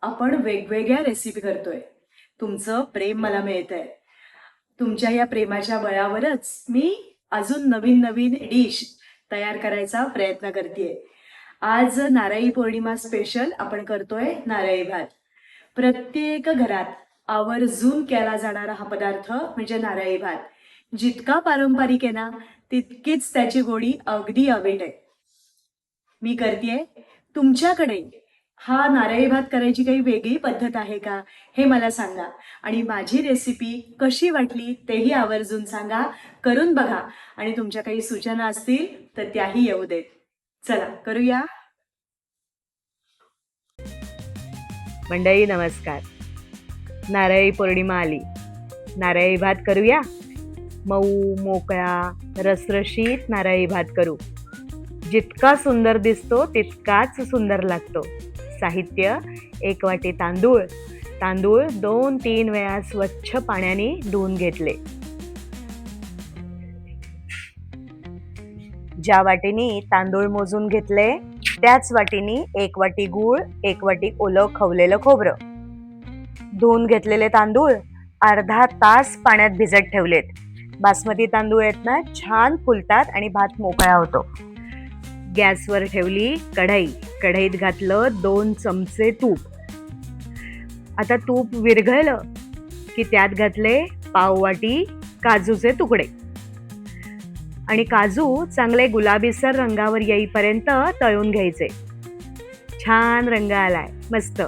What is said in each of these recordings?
आपण वेगवेगळ्या रेसिपी करतोय. तुमचं प्रेम मला मिळतंय. तुमच्या या प्रेमाच्या बळावरच मी अजून नवीन नवीन डिश तयार करायचा प्रयत्न करतेय. आज नारळी पौर्णिमा स्पेशल आपण करतोय नारळी भात. प्रत्येक घरात आवर्जून केला जाणारा हा पदार्थ म्हणजे नारळी भात. जितका पारंपरिक आहे ना, तितकीच त्याची गोडी अगदी अवीट आहे. मी करतेय. तुमच्याकडे हा नारळी भात करायची काही वेगळी पद्धत आहे का, हे मला सांगा. आणि माझी रेसिपी कशी वाटली तेही आवर्जून सांगा. करून बघा आणि तुमच्या काही सूचना असतील तर त्याही येऊ देत. चला करूया. मंडळी नमस्कार. नारळी पौर्णिमा आली. नारळी भात करूया. मऊ मोकळा रसरशीत नारळी भात करू. जितका सुंदर दिसतो तितकाच सुंदर लागतो. साहित्य: 1 वाटी तांदूळ. तांदूळ 2-3 वेळा स्वच्छ पाण्याने धुवून घेतले. ज्या वाटीने तांदूळ मोजून घेतले त्याच वाटीने 1 वाटी गूळ, 1 वाटी ओलं खवलेलं खोबरं. धुवून घेतलेले तांदूळ अर्धा तास पाण्यात भिजत ठेवलेत. बासमती तांदूळ आहेत ना, छान फुलतात आणि भात मोकळा होतो. गॅसवर ठेवली कढई. कढईत घातलं 2 चमचे तूप. आता तूप विरघळलं की त्यात घातले पाव वाटी काजूचे तुकडे आणि काजू चांगले गुलाबीसर रंगावर येईपर्यंत तळून घ्यायचे. छान रंग आलाय, मस्त.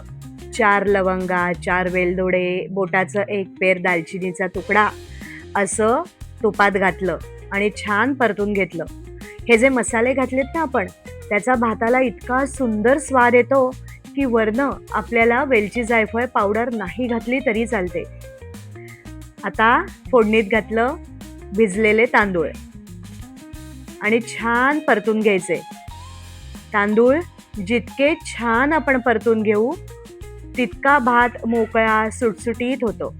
4 लवंगा, 4 वेलदोडे, बोटाचं 1 पेर दालचिनीचा तुकडा असं तुपात घातलं आणि छान परतून घेतलं. हे जे मसाले घातलेत ना आपण, त्याचा भाताला इतका सुंदर स्वाद येतो की वरनं आपल्याला वेलची जायफळ पावडर नाही घातली तरी चालते. आता फोडणीत घातलं भिजलेले तांदूळ आणि छान परतून घ्यायचे. तांदूळ जितके छान आपण परतून घेऊ तितका भात मोकळा सुटसुटीत होतो.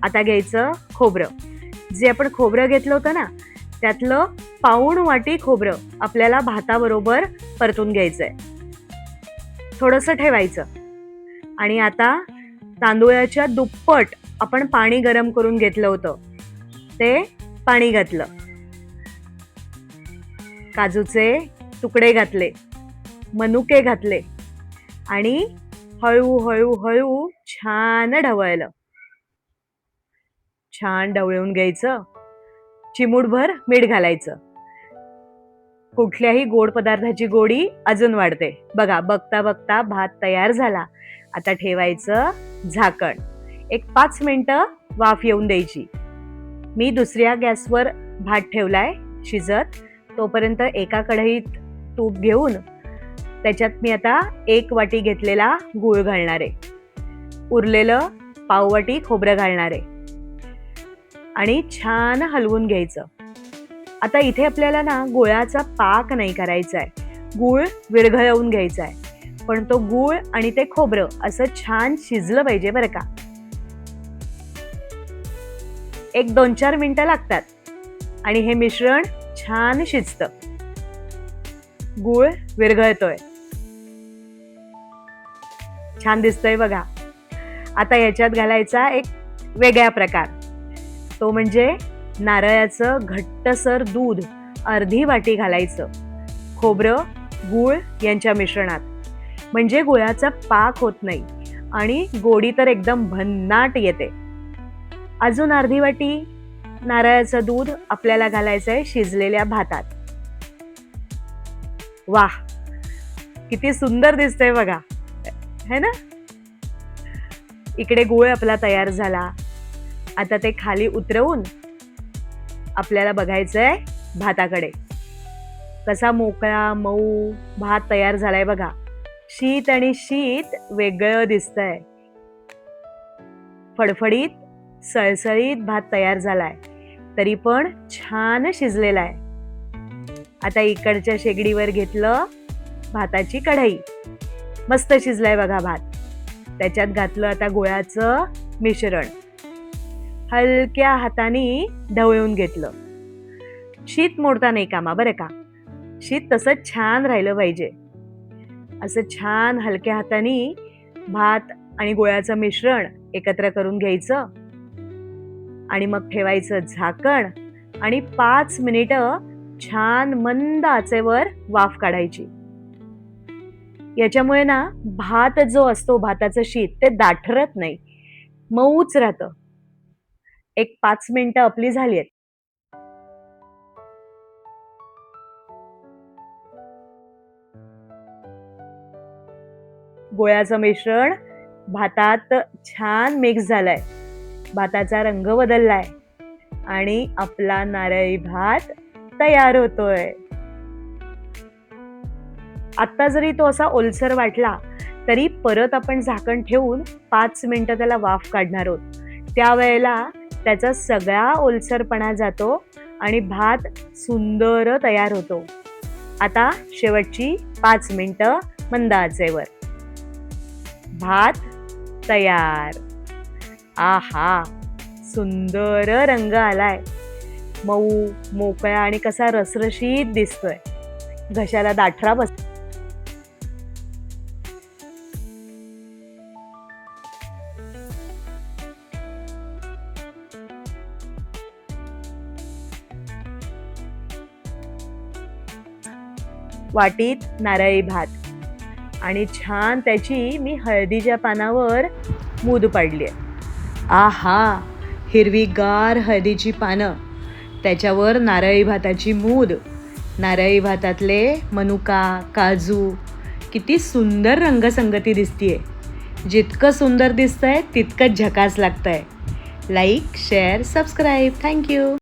आता घ्यायचं खोबरं. जे आपण खोबरं घेतलं होतं ना, त्यातलं पाऊण वाटी खोबरं आपल्याला भाताबरोबर परतून घ्यायचंय. थोडंसं ठेवायचं आणि आता तांदूळाच्या दुप्पट आपण पाणी गरम करून घेतलं होतं ते पाणी घातलं. काजूचे तुकडे घातले, मनुके घातले आणि हळूहळू हळू छान ढवळलं. छान ढवळून घ्यायचं. चिमूटभर मीठ घालायचं. कुठल्याही गोड पदार्थाची गोडी अजून वाढते. बघा, बघता बघता भात तयार झाला. आता ठेवायचं झाकण. 5 मिनिटं वाफ येऊन द्यायची. मी दुसऱ्या गॅसवर भात ठेवलाय शिजत. तोपर्यंत एका कढईत तूप घेऊन त्याच्यात मी आता 1 वाटी घेतलेला गूळ घालणार आहे. उरलेलं पाव वाटी खोबरं घालणार आहे आणि छान हलवून घ्यायचं. आता इथे आपल्याला ना गुळाचा पाक नाही करायचा आहे, गूळ विरघळवून घ्यायचा आहे. पण तो गूळ आणि ते खोबरं असं छान शिजलं पाहिजे बरं का. 1-2-4 मिनिटं लागतात आणि हे मिश्रण छान शिजतं. गूळ विरघळतोय, छान दिसतोय बघा. आता याच्यात घालायचा एक वेगळा प्रकार, तो म्हणजे नारळाचं घट्टसर दूध अर्धी वाटी घालायचं खोबरं गूळ यांच्या मिश्रणात. म्हणजे गुळाचा पाक होत नाही आणि गोडी तर एकदम भन्नाट येते. अजून अर्धी वाटी नारळाचं दूध आपल्याला घालायचं आहे शिजलेल्या भातात. वाह, किती सुंदर दिसतंय बघा, है ना. इकडे गूळ आपला तयार झाला. आता ते खाली उतरवून आपल्याला बघायचंय भाताकडे. कसा मोकळा मऊ भात तयार झालाय बघा. शीत आणि शीत वेगळं दिसतंय. फडफडीत सळसळीत भात तयार झालाय, तरी पण छान शिजलेला आहे. आता इकडच्या शेगडीवर घेतलं भाताची कढई. मस्त शिजलाय बघा भात. त्याच्यात घातलं आता गुळाचं मिश्रण. हलक्या हाताने ढवळून घेतलं. शीत मोडता नाही कामा बरं का. शीत तसंच छान राहिलं पाहिजे. असं छान हलक्या हाताने भात आणि गुळाचं मिश्रण एकत्र करून घ्यायचं आणि मग ठेवायचं झाकण आणि 5 मिनिटं छान मंद आचेवर वाफ काढायची. याच्यामुळे ना भात जो असतो, भाताचं शीत ते दाठरत नाही, मऊच राहतं. एक 5 मिनिटं आपली झाली आहेत. गोळ्याचं मिश्रण भातात छान मिक्स झालंय, भाताचा रंग बदललाय आणि आपला नारळी भात तयार होतोय. आत्ता जरी तो असा ओलसर वाटला तरी परत आपण झाकण ठेवून 5 मिनिटं त्याला वाफ काढणार आहोत. त्यावेळेला त्याचा सगळा ओलसरपणा जातो आणि भात सुंदर तयार होतो. आता शेवटची 5 मिनिटं मंद आचेवर. भात तयार. आहा, सुंदर रंग आलाय, मऊ मोकळा आणि कसा रसरशीत दिसतोय, घशाला दाठरा बस. वाटीत नारळी भात आणि छान त्याची मी हळदीच्या पानावर मूद पाडली आहे. आहा, हिरवीगार हळदीची पानं, त्याच्यावर नारळी भाताची मूद, नारळी भातातले मनुका, काजू, किती सुंदर रंगसंगती दिसतीये. जितकं सुंदर दिसतंय तितकंच झकास लागतंय. Like, share, subscribe. थँक्यू.